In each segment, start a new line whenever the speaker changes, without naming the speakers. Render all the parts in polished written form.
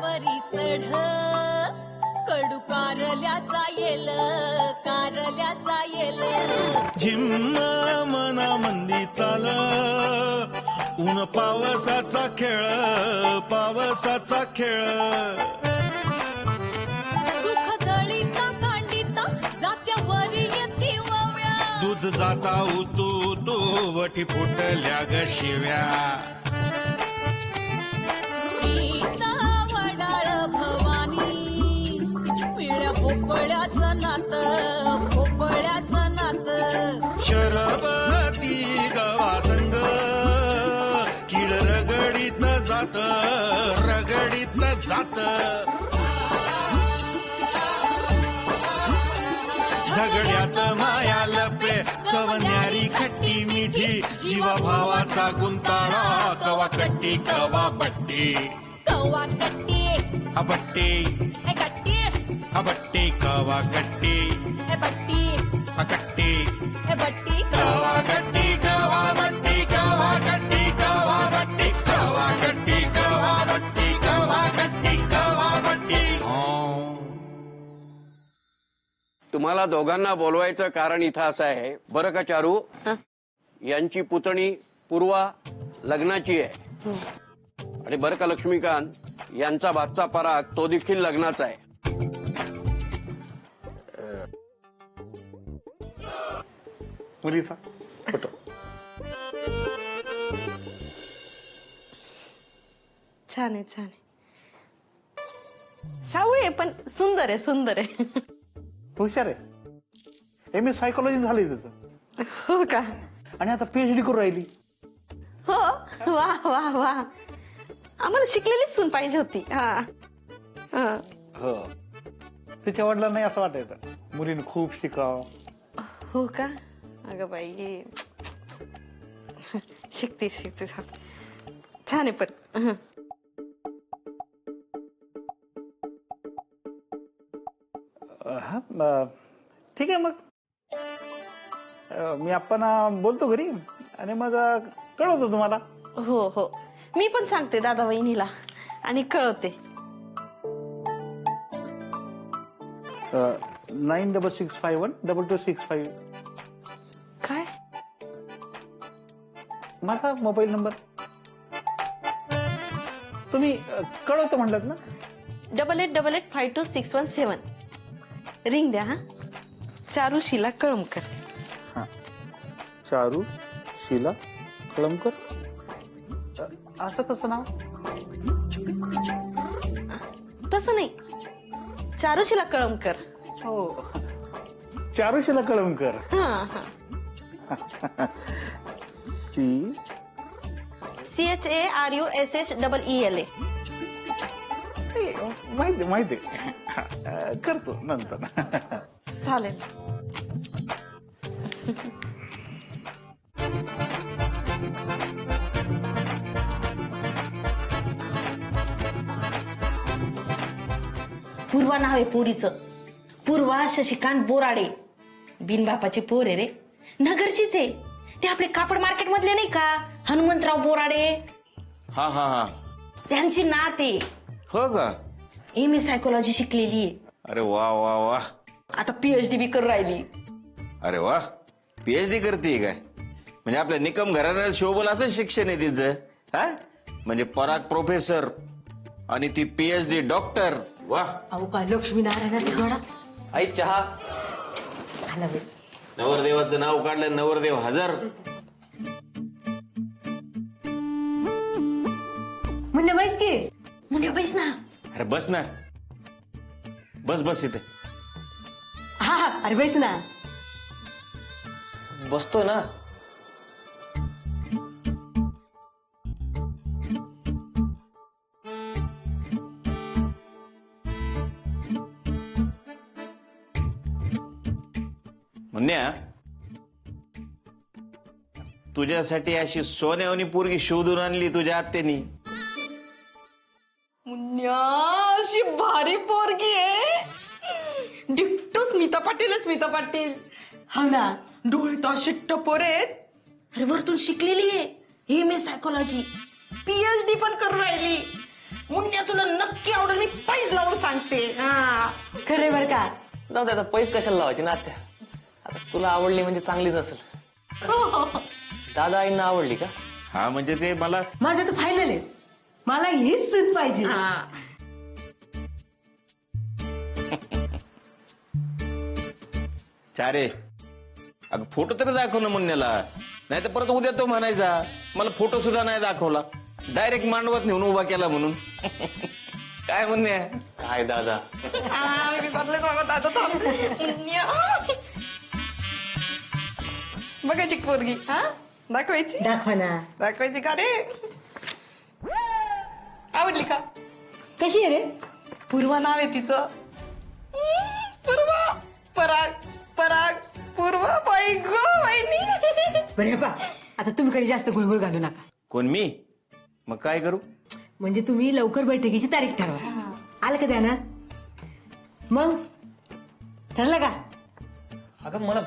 कारल्यावरी चढ कडू कारल्याचा येल
झिम्म मना मंदी चाल ऊन पावसाचा खेळ
सुख जळीता कांडिता जात्यावरी येती वव्या
दूध जाता उतू वठी फुटल्या ग शिव्या
गीता वडाळ भवानी पिळ्या भोपळ्याचं नात
शरबती गवा संग किड रगडीत जात झगड्यात माया लपे सवन्यारी खट्टी मिठी जीवा भावाचा गुंताळा कवा कट्टी कवा बट्टी अबट्टी अबट्टी कवा कट्टी
बट्टी
अकट्टी
बट्टी
कवा कट्टी कवा बट्टी कवा कट्टी कवा बट्टी कवा कट्टी कवा बट्टी कवा कट्टी कवा बट्टी
तुम्हाला दोघांना बोलवायचं कारण इथं असं आहे बरं का चारू यांची पुतणी पूर्वा लग्नाची आहे आणि बरं का लक्ष्मीकांत यांचा भातचा पराग तो देखील लग्नाचा आहे.
मुलीचा फोटो
छान आहे सावळी आहे पण सुंदर आहे
हुशार आहे MA सायकोलॉजी झालंय त्याचं
हो का
आणि आता PhD करू राहिली.
हो वा आम्हाला शिकलेलीच सून पाहिजे होती.
हो तिच्या वडिलांना नाही असं वाटायचं मुलीने खूप शिकाव.
हो का अगं बाई शिकते छान आहे पण
ठीक आहे मग मी आपण बोलतो घरी आणि मग कळवतो तुम्हाला.
हो मी पण सांगते दादा वहिनीला आणि कळवते.
96612265
काय
माझा मोबाईल नंबर तुम्ही कळवतो म्हणलात ना.
8888526117 रिंग द्या. हा चारुशीला कळमकर.
चारू शीला कळमकर असं कसं नाव.
तसं नाही चारुशीला कळमकर.
हो चारुशीला कळमकर.
CHARUSHEELA.
माहिती करतो नंतर.
चालेल.
पूर्वा नाव आहे पोरीचं. पूर्वा शशिकांत बोराडे. बिनबापाचे पोर आहे रे. नगरचीच आहे. ते आपले कापड मार्केट मधले नाही का हनुमंतराव बोराडे.
हा
त्यांची नात आहे.
हो का
MA सायकोलॉजी शिकलेली आहे.
अरे वा वा वा
आता PhD बी करून राहिली.
अरे वा PhD करते काय म्हणजे आपल्या निकम घराण्याला शोभल असं शिक्षण आहे तिचं. हा म्हणजे पराग प्रोफेसर आणि ती PhD डॉक्टर. वा
अहो काय लक्ष्मीनारायणाचा जोडा.
आई चहा.
खाला बाई.
नवरदेवाचं नाव काढलं नवरदेव हजर.
मुन्ने बैस की मुन्ने बैस ना.
अरे बस ना बस इथे.
हा अरे बैस ना.
बसतो ना. मुन्या तुझ्यासाठी अशी सोन्यावनी पोरगी शोधून आणली तुझ्या आत्यानी.
मुन्या अशी भारी पोरगी आहे. डिक्टो स्मिता पाटील.
हो ना
डोळे तर टपोर आहेत.
अरे वरतून शिकलेली आहे MA सायकोलॉजी.
PhD पण करून राहिली.
मुन्या तुला नक्की आवडेल, मी पैस लावून सांगते. हा खरे बर का.
जाऊ दे आता, पैस कशाला लावायची ना आत्या. आता तुला आवडली म्हणजे चांगलीच असेल. दादा आईंना आवडली का?
हा म्हणजे ते मला
माझं तर फायनल आहे, मला हीच सून पाहिजे.
चारे अगं फोटो तरी दाखव ना मुन्याला, नाही तर परत उद्या तो म्हणायचा मला फोटो सुद्धा नाही दाखवला, डायरेक्ट मांडवात नेऊन उभा केला म्हणून. काय म्हणणे
काय दादा,
बघायची पोरगी. हा दाखवायची
दाखवा ना.
दाखवायची का रे? आवडली का?
कशी आहे रे?
पूर्वा नाव आहे तिचं. पूर्वा, पराग, पराग, पूर्वा. बाई गो बहिणी.
बरे बा, आता तुम्ही कधी जास्त गुळगुळ घालू नका.
कोण मी? मग काय करू?
म्हणजे तुम्ही लवकर बैठकीची तारीख ठरवा. आलं का ध्यानात? मग ठरलं का?
अगं मला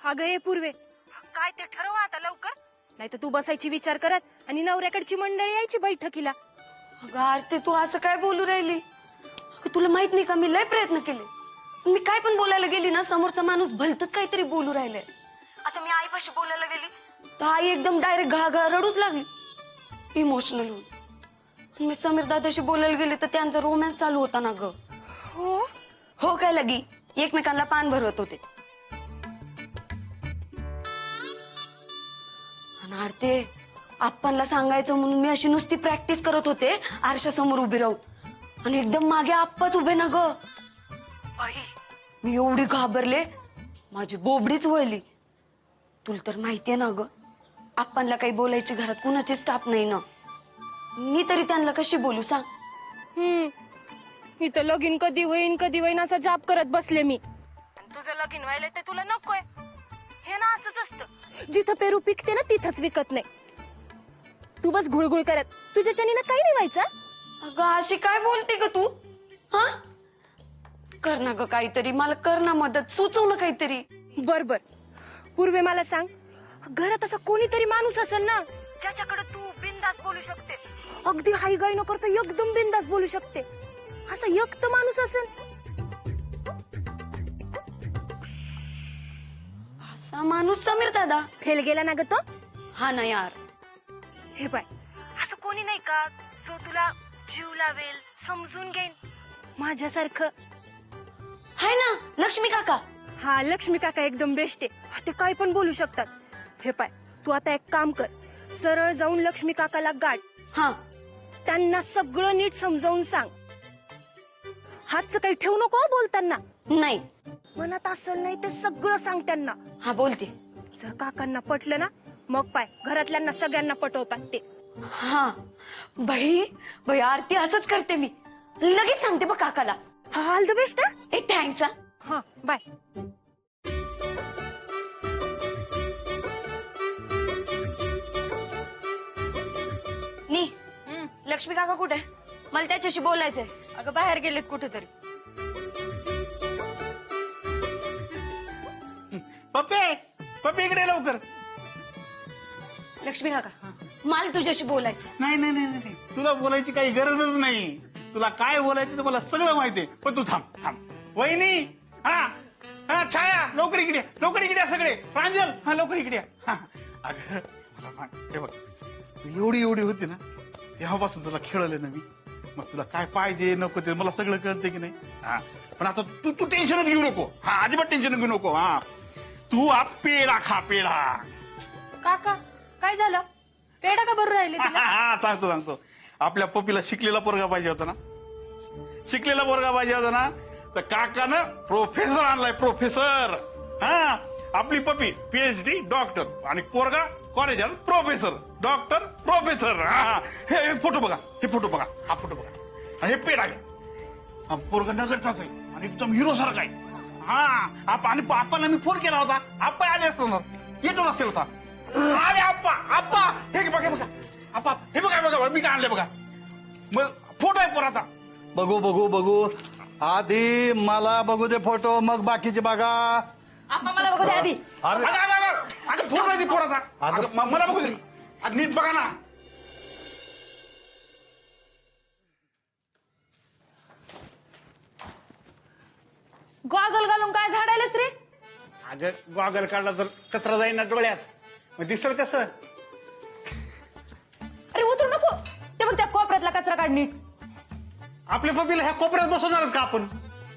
अगं हे पूर्वे, काय ते ठरवा आता लवकर, नाही तर तू बसायची विचार करत आणि नवऱ्याकडची मंडळी यायची बैठकीला.
अगं आरती, तू असं काय बोलू राहिली? अगं तुला माहित नाही का, मी लय प्रयत्न केले. मी काय पण बोलायला गेली ना, समोरचा माणूस भलतच काहीतरी बोलू राहिलंय. आता मी आईपाशी बोलायला गेली तर आई एकदम डायरेक्ट घाघा रडूच लागली, इमोशनल होऊन. मी समीर दादाशी बोलायला गेले तर त्यांचा रोमॅन्स चालू होता ना ग. हो काय लगी, एकमेकांना पान भरवत होते. आणि आरती, आप्पांना सांगायचं म्हणून मी अशी नुसती प्रॅक्टिस करत होते आरशासमोर उभी राहून, आणि एकदम मागे आप्पाच उभे ना ग. बाई, मी एवढी घाबरले, माझी बोबडीच वळली. तुला तर माहितीये ना ग, आप्पांना काही बोलायची घरात कुणाचीच टाप नाही ना. मी तरी त्यांना कशी बोलू सांग?
मी तर लगीन कधी होईन असं जाप करत बसले मी. तुझं लगीन व्हायला ते तुला नकोय. हे ना असंच असतं, जिथं पेरू पिकते ना तिथंच विकत नाही. तू बस घुळघुळ करत, तुझ्याच्यानी ना काही नाही व्हायचं.
अगं अशी काय बोलते ग तू? हा, कर ना ग काहीतरी, मला कर ना मदत, सुचव ना काहीतरी.
बर बर पूर्वे, मला सांग, घरात असा कोणीतरी माणूस असेल ना ज्याच्याकडे तू बिंदास बोलू शकते, अगदी हाई गाई न करता एकदम बिंदास बोलू शकते, असा एक तर माणूस असेल.
असा माणूस समीर दादा.
फेल गेला ना ग तो.
हा ना यार.
हे पाय, असं कोणी नाही का जो तुला जीव लावेल, समजून घेईन माझ्यासारखं?
हाय ना लक्ष्मी काका.
हा, लक्ष्मी काका एकदम बेस्ट आहे, ते काय पण बोलू शकतात. हे पाय, तू आता एक काम कर, सरळ जाऊन लक्ष्मी काकाला गाठ.
हा,
त्यांना सगळं नीट समजावून सांग. हातचं काही ठेवू नको हं बोलताना.
नाही.
मनात असेल नाही ते सगळं सांग त्यांना.
हा बोलते.
जर काकांना पटलं ना, मग पाय घरातल्यांना सगळ्यांना पटवतात ते.
हा बाई, बाई आरती असंच करते मी, लगेच सांगते बघ काकाला.
हा, all the best.
A thanks.
हा, बाय.
नी लक्ष्मी काका कुठे? मला त्याच्याशी बोलायचंय.
अगं बाहेर गेलेत कुठेतरी.
पप्पे पप्पे इकडे लवकर.
लक्ष्मी काका, मला तुझ्याशी बोलायचं.
नाही नाही नाही नाही, तुला बोलायची काही गरजच नाही. तुला काय बोलायचं ते मला सगळं माहितीये, पण तू थांब थांब. वहिनी, हा हा, छाया लवकर इकडे, लवकर इकडे सगळे. प्रांजल, हा लवकर इकडे. अगं मला सांग, हे बघ, तू एवढी एवढी होती ना तेव्हापासून तुला खेळले ना मी. मग तुला काय पाहिजे नको ते मला सगळं कळते की नाही. हा, पण आता तू तू टेन्शनच घेऊ नको. हा, अजिबात टेन्शन घेऊ नको. हा, तू पेढा खा, पेढा.
काका काय झालं? पेढा का बरं राहिले?
हा, सांगतो सांगतो. आपल्या पप्पीला शिकलेला पोरगा पाहिजे होता ना, शिकलेला पोरगा पाहिजे होता ना, तर काकानं प्रोफेसर आणलाय, प्रोफेसर. हा, आपली पप्पी PhD डॉक्टर आणि पोरगा कॉलेजात प्रोफेसर, डॉक्टर, प्रोफेसर. हा, हे फोटो बघा, हे फोटो बघा, हा फोटो बघा, आणि हे पेढा आहे. पोरगा नगरचाच आहे आणि एकदम हिरो सारखा आहे. हा, आणि आप्पाला मी फोन केला होता, आप्पा आले असणार, येतो नसेल होता. अरे आप्पा, आप्पा हे बघा, बघा आप्पा, हे बघा बघा, मी काय आणले बघा. मग फोटो आहे पोराचा.
बघू बघू बघू, आधी मला बघू दे फोटो, मग बाकीचे बघा.
मला बघू दे आधी.
अरे
अगं फोन नाही पोराचा. अगं मला बघू दे. अगं नीट बघा ना.
गॉगल घालून काय झाडायलास रे?
अगं गॉगल काढला तर कचरा जाईल ना डोळ्यात, मग दिसल कसं?
अरे उतरू नको. ते बघ त्या कोपऱ्यातला कचरा काढ नीट.
आपल्या पप्पीला ह्या कोपऱ्यात बसवणार का आपण?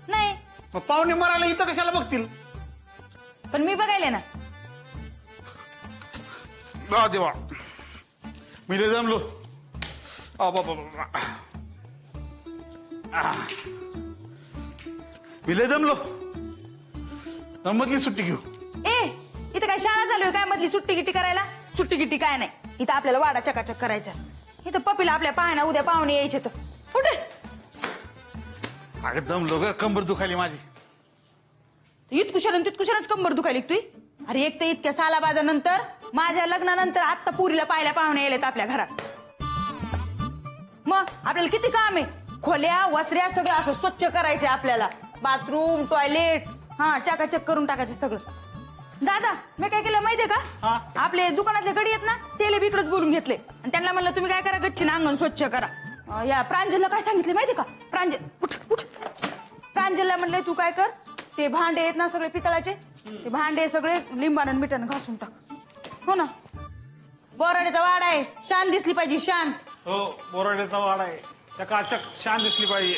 नाही
मग पाहुणे मरायला इथं कशाला बघतील?
पण मी बघायले ना.
देवा मी लय जमलो. मी लय जमलो. मधली सुट्टी घेऊ.
ए इथं काय शाळा चालू आहे काय मधली सुट्टी गिट्टी करायला? सुट्टी गिट्टी काय नाही. इथं आपल्याला वाडा चकाचक करायचा. इथं पप्पीला आपल्या पाहण्या उद्या पाहुणे यायचे तर कुठे?
अगं जमलो ग, कंबर दुखाली माझी.
इतकुशाला तितकुशालाच कंबर दुखायली तुई. अरे एक तर इतक्या सालाबाजानंतर माझ्या लग्नानंतर आत्ता पुरीला पाहायला पाहुणे यायलेत आपल्या घरात. मग आपल्याला किती काम आहे. खोल्या वसऱ्या सगळं असं स्वच्छ करायचे आपल्याला. बाथरूम टॉयलेट हा चकाचक करून टाकायचं सगळं. दादा मी काय केलं माहितीये का? आपले दुकानातले गडी आहेत ना तेले बिकडच बोलून घेतले आणि त्यांना म्हणलं तुम्ही काय करा गच्चीनं अंगण स्वच्छ करा. या प्रांजलला काय सांगितले माहितीये का? प्रांजलला म्हणलंय तू काय कर ते भांडे आहेत ना सगळे पितळाचे ते भांडे सगळे लिंबानं मिठानं घासून टाक. हो ना. बोराड्याचा वाडा आहे शान दिसली पाहिजे शान.
हो बोराड्याचा वाडा आहे चकाचक शान दिसली पाहिजे.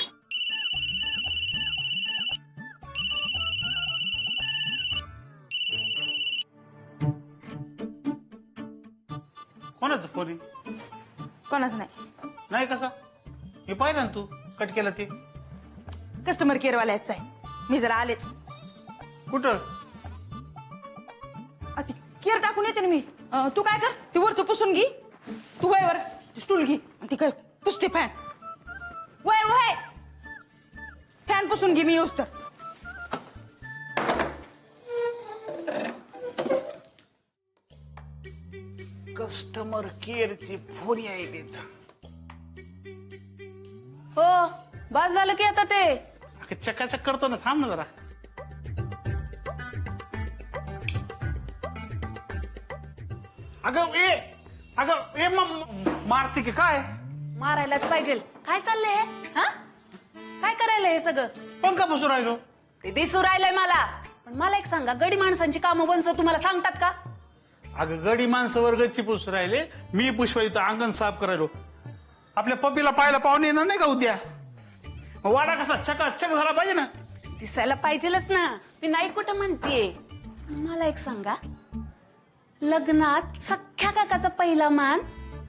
कोणाचं फोन आहे?
कोणाच नाही.
नाही कसा? हे पाहिलं ना तू कट केलं ते.
कस्टमर केअर वाल्याच आहे. मी जरा आलेच.
कुठं?
केअर टाकून येते ना मी. तू काय कर ते वरचं पुसून घे. तू वयवर स्टूल घे आणि ती काय पुसते फॅन. वय वय फॅन पुसून घे मी येऊस तर.
कस्टमर केअरचे फोन यायलेत.
हो बस झालं की आता ते.
चकाचक करतो ना, थांब ना जरा. अगं ए मारती की काय?
मारायलाच पाहिजे. काय चाललंय हे? हा काय करायला हे सगळं?
पंखा बसू राहिलो.
ते दिसू राहिलंय मला. पण मला एक सांगा गडी माणसांची कामं बनच तुम्हाला सांगतात का?
अगं गडी माणसं वर्गची पुसू राहिले. मी पुष्पा इथं अंगण साफ करायलो. आपल्या पप्पीला पाहायला पाहुणे येणार नाही का उद्या? वाडा कसा चकाचक झाला पाहिजे ना.
दिसायला पाहिजेलच ना. मी नाही कुठं म्हणतीये. मला एक सांगा लग्नात सख्या काकाचा पहिला मान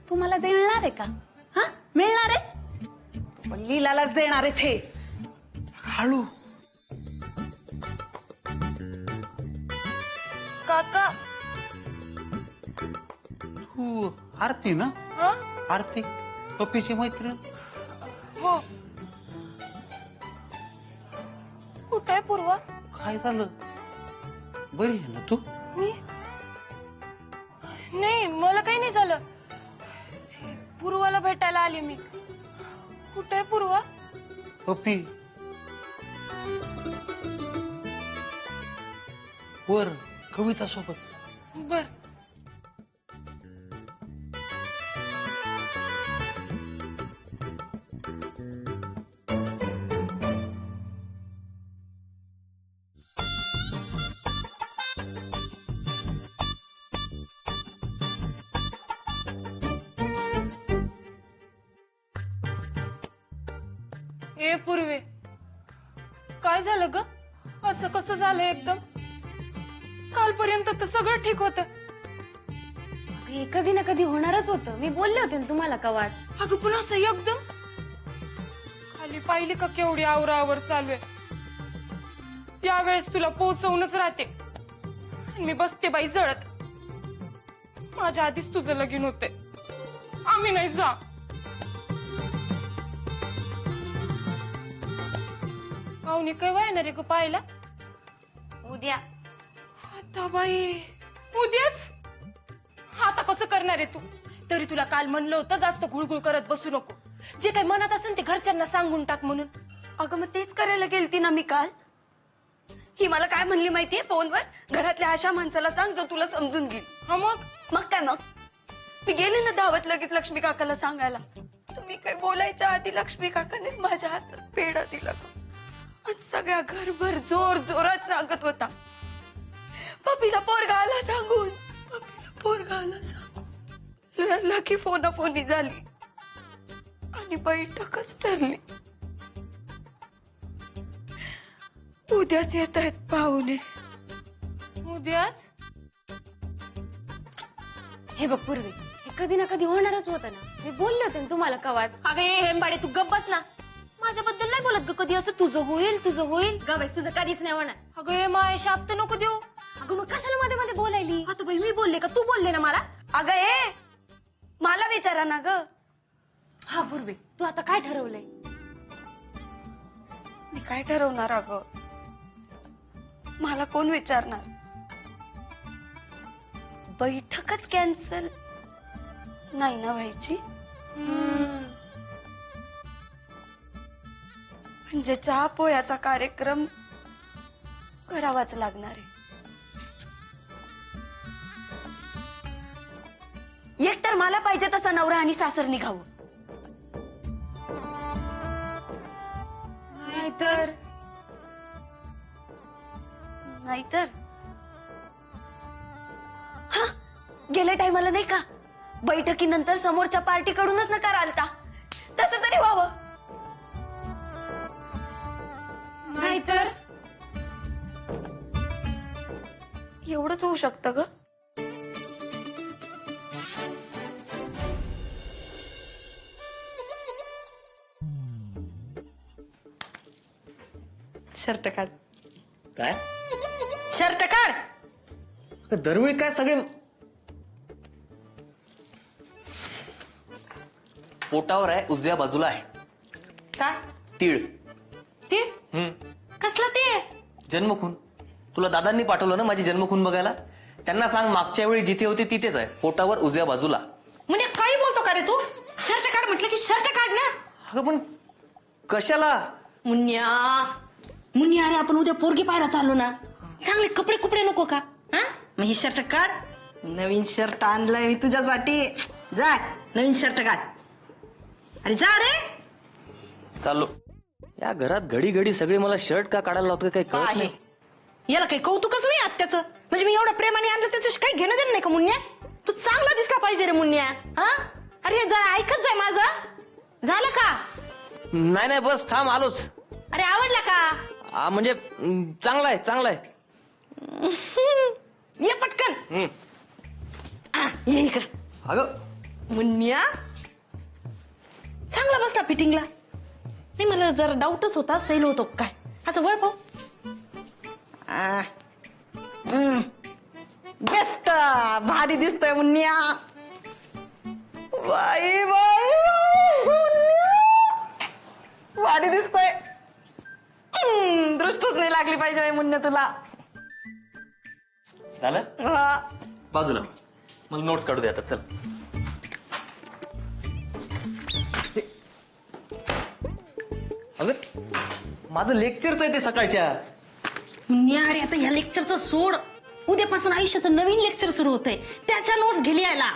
तुम्हाला देणार आहे का? हा मिळणार आहे? पण लीलालाच देणार आहे ते.
हळू.
काका
तू आरती ना? आरती पप्पीची मैत्रीण.
हो. कुठे आहे पूर्वा?
काय झालं? बरी आहे ना तू?
मी नाही मला काही नाही झालं. पूर्वाला भेटायला आली मी. कुठे आहे पूर्वा?
पप्पी वर कविता सोबत.
बर. ए पूर्वे काय झालं ग? असं कसं झालं एकदम? कालपर्यंत तर सगळं ठीक होतं.
हे कधी ना कधी होणारच होतं. मी बोलले होते ना तुम्हाला कवाच.
अगं पण असं एकदम खाली पाहिली का केवढी आवरावर चालू आहे. यावेळेस तुला पोहोचवूनच राहते. मी बसते बाई जळत. माझ्या आधीच तुझं लगीन होते. आम्ही नाही जा. पाहुणे केव्हा येणार आहे ग पाहायला?
उद्या.
आता बाई उद्याच? आता कसं करणार आहे तू? तरी तुला काल म्हणलं होतं जास्त गुळगुळ करत बसू नको. जे काही मनात असेल ते घरच्यांना सांगून टाक म्हणून.
अगं मग तेच करायला गेलती ना मी काल. ही मला काय म्हणली माहितीये फोनवर, घरातल्या अशा माणसाला सांग जो तुला समजून घेईल.
हा
मग काय मग मी गेले ना धावत लगेच लक्ष्मी काकाला सांगायला. तर मी काही बोलायच्या आधी लक्ष्मी काकानेच माझ्या हातात पेढा दिला आणि सगळ्या घरभर जोर जोरात सांगत होता, पप्पीला पोरगा आला सांगून, पप्पीला पोरगा आला सांगून. लकी फोनाफोनी झाली आणि बैठकच ठरली. उद्याच येत आहेत पाहुणे.
उद्याच? हे बघ पूर्वी, हे कधी ना कधी होणारच होतं ना. मी बोलले होते ना तुम्हाला कवाच. अगं ये हेंबाडे, तू गप्प बस ना. माझ्याबद्दल नाही बोलत ग कधी असं, तुझं होईल तुझं होईल. गबस, तुझं कधीच नाही होणार. अगं ये माय, शाप तर नको देऊ. अगं मग कशाला मध्ये मध्ये बोलायली? आता बाई मी बोलले का तू बोलले ना मला?
अगं ए मला विचारा ना ग.
हा पूर्वी, तू आता काय ठरवलंय?
मी काय ठरवणार अगं, मला कोण विचारणार. बैठकच कॅन्सल नाही ना व्हायची. म्हणजे चहा पोह्याचा कार्यक्रम करावाच लागणार आहे. एकतर मला पाहिजे तसा नवरा आणि सासर निघावं.
नाहीतर
नाहीतर हा गेल्या टायमाला नाही का बैठकीनंतर समोरच्या पार्टीकडूनच नकार आलता, तसं तरी व्हावं.
नाहीतर
एवढंच होऊ शकतं ग.
शर्ट काढ.
काय
शर्ट काढ.
दरवेळी काय सगळे पोटावर आहे, उजव्या बाजूला आहे
काय
तीळ.
तीळ? कसला तीळ?
जन्मखून. तुला दादांनी पाठवलं ना माझी जन्मखून बघायला. त्यांना सांग मागच्या वेळी जिथे होती तिथेच आहे, पोटावर उजव्या बाजूला.
म्हणजे काही बोलतो का रे तू? शर्ट काढ म्हटलं की शर्ट काढ ना.
अगं पण कशाला?
मुन्या मुन्या, अरे आपण उद्या पोरगी पाहायला चाललो ना, चांगले कपडे कुपडे नको का? हा मग ही शर्ट काढ. नवीन शर्ट आणलाय मी तुझ्यासाठी. जा नवीन शर्ट काढ. अरे जा रे.
चाललो. या घरात घडी घडी सगळे मला शर्ट का काढायला लावतात काही कळत
आहे
नाही.
याला काही कौतुकच नाही आत्याचं. म्हणजे मी एवढ्या प्रेमाने आणलं त्याचं काही घेणं देणं नाही का मुन्या? तू चांगला दिसला पाहिजे रे मुन्या. हा अरे जा ऐकत जाय माझं. झालं का?
नाही नाही बस थांब आलोच.
अरे आवडला का?
म्हणजे चांगला आहे चांगला आहे.
ये पटकन. ये इकडं.
अगं
मुन्या चांगला बसला फिटिंगला. नाही मला जरा डाऊटच होता सैल होतो काय. असं वळ पाहू. बेस्ट भारी दिसतोय मुन्या. बाई बाई भारी दिसतोय. दृष्टच नाही लागली पाहिजे बाई मुन्या तुला.
झालं
हा.
बाजूला. मला नोट्स काढू दे आता. चल अगं माझं लेक्चरच आहे ते सकाळच्या.
मुन्या अरे आता ह्या लेक्चरचं सोड. उद्यापासून आयुष्याचं नवीन लेक्चर सुरू होतंय, त्याच्या नोट्स घे लिहायला.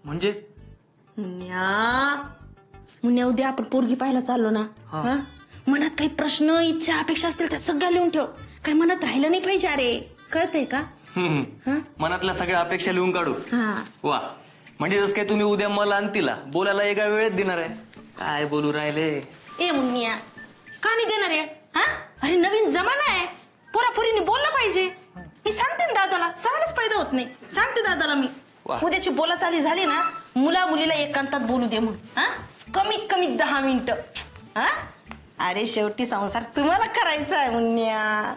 म्हणजे
मुन्या उद्या आपण पोरगी पाहायला चाललो ना. हा मनात काही प्रश्न इच्छा अपेक्षा असतील त्या सगळ्या लिहून ठेव. काही मनात राहिलं नाही पाहिजे. अरे कळतंय का?
मनातल्या सगळ्या अपेक्षा लिहून काढू.
हा.
वा म्हणजे जसं काय तुम्ही उद्या मला आणि तिला बोलायला एका वेळेत देणार आहे. काय बोलू राहिले?
ए मुन्या का नाही देणार आहे? हा अरे नवीन जमाना आहे, पोरापोरीने बोललं पाहिजे. मी सांगते ना दादाला, सवालच पैदा होत नाही. सांगते दादाला मी उद्याची बोलाचाली झाली ना, मुला मुलीला एकांतात बोलू दे म्हणून. हा कमीत कमी 10 मिनिटं. हा अरे शेवटी संसार तुम्हाला करायचा आहे मुन्या.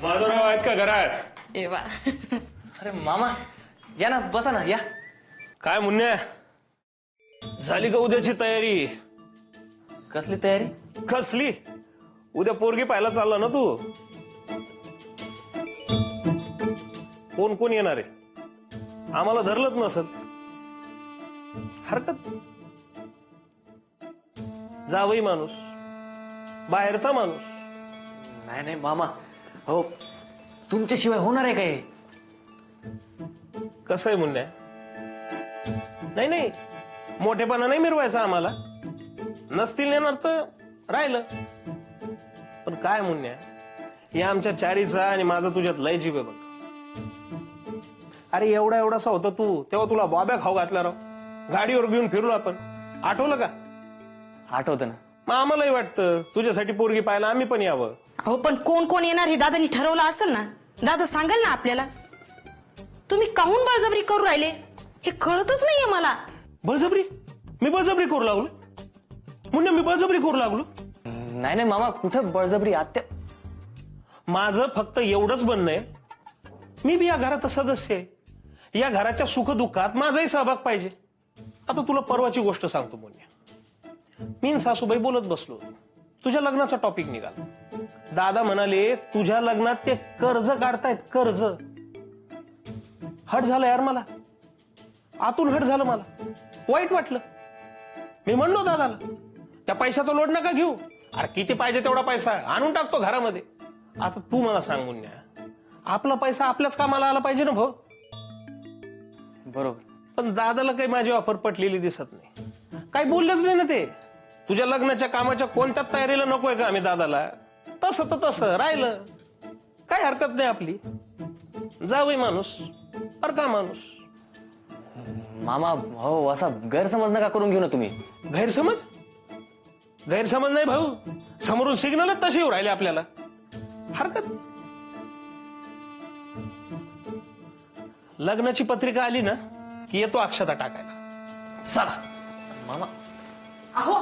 माधवराव आहेत का घरात?
ए वा.
अरे मामा या ना, बसा ना या.
काय मुन्या, झाली का उद्याची तयारी?
कसली तयारी?
कसली? उद्या पोरगी पाहायला चालला ना तू. कोण कोण येणार आहे? आम्हाला धरलंच नसत. हरकत जावई माणूस, बाहेरचा माणूस.
नाही नाही मामा, हो तुमच्याशिवाय होणार आहे काय?
कसं आहे मुन्या, नाही नाही मोठेपणा नाही मिरवायचा आम्हाला, नसतील नेणार तर राहिलं. पण काय मुन्या, हे आमच्या चारीचा आणि माझा तुझ्यात लय जीव आहे बघ. अरे एवढा एवढासा होता तू तेव्हा तुला बॉब्या खाऊ घातला राव, गाडीवर घेऊन फिरलो आपण, आठवलं का?
आठवतं ना.
मग आम्हालाही वाटतं तुझ्यासाठी पोरगी पाहायला आम्ही पण यावं.
अहो पण कोण कोण येणार हे दादानी ठरवलं असेल ना, दादा सांगाल ना आपल्याला. तुम्ही काहून बळजबरी करू राहिले हे कळतच नाहीये मला.
बळजबरी? मी बळजबरी करू लागलो? मुन्ना मी बळजबरी करू लागलो?
नाही नाही मामा, कुठं बळजबरी? आत्या
माझं फक्त एवढंच म्हणणं आहे, मी बी या घराचा सदस्य आहे, या घराच्या सुखदुःखात माझाही सहभाग पाहिजे. आता तुला परवाची गोष्ट सांगतो मुन्या. मी आणि सासूबाई बोलत बसलो, तुझ्या लग्नाचा टॉपिक निघाला. दादा म्हणाले तुझ्या लग्नात ते कर्ज काढतायत, कर्ज. हट झालं यार मला, आतून हट झालं, मला वाईट वाटलं. मी म्हणलो दादाला त्या पैशाचा लोड नका घेऊ, अरे किती पाहिजे तेवढा पैसा आणून टाकतो घरामध्ये. आता तू मला सांग मुन्या, आपला पैसा आपल्याच कामाला आला पाहिजे ना भाऊ.
बरोबर.
पण दादाला काही माझी ऑफर पटलेली दिसत नाही, काही बोललेच नाही ना ते. तुझ्या लग्नाच्या कामाच्या कोणत्याच तयारीला नकोय का आम्ही दादाला? तसं तर तसं राहिलं, काही हरकत नाही आपली. जावई माणूस परका माणूस.
मामा हो, असा गैरसमज नका करून घेऊ ना तुम्ही.
गैरसमज? गैरसमज नाही भाऊ, समोरून सिग्नल तशी येऊ राहिले आपल्याला, हरकत. लग्नाची पत्रिका आली ना की येतो अक्षता टाकायला. चला
मामा
अहो